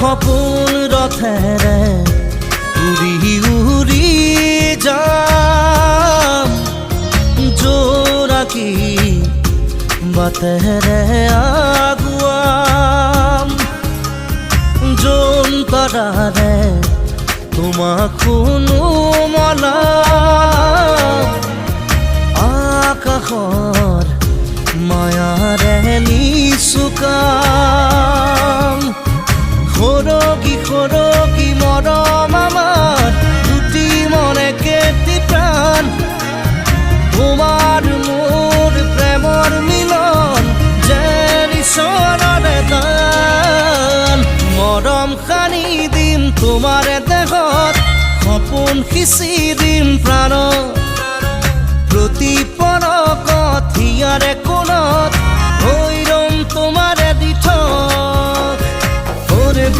সপোন ৰথেৰে উৰি উৰি যাম জোনাকী বাটেৰে আগুৱাম জোন তৰাৰে তোমাক শুনো মনাম আকাশৰ মায়াৰে নিচুকাম সৰগী সৰগী মৰম আমাৰ দুটি মনে কেটি প্ৰাণ তোমাৰ মোৰ প্ৰেমৰ মিলন যেন ঈশ্বৰৰে দান মৰম সানি দিম তোমাৰ দেহত সপোন সিঁচি দিম প্ৰাণত প্ৰতি পলকত হিয়াৰে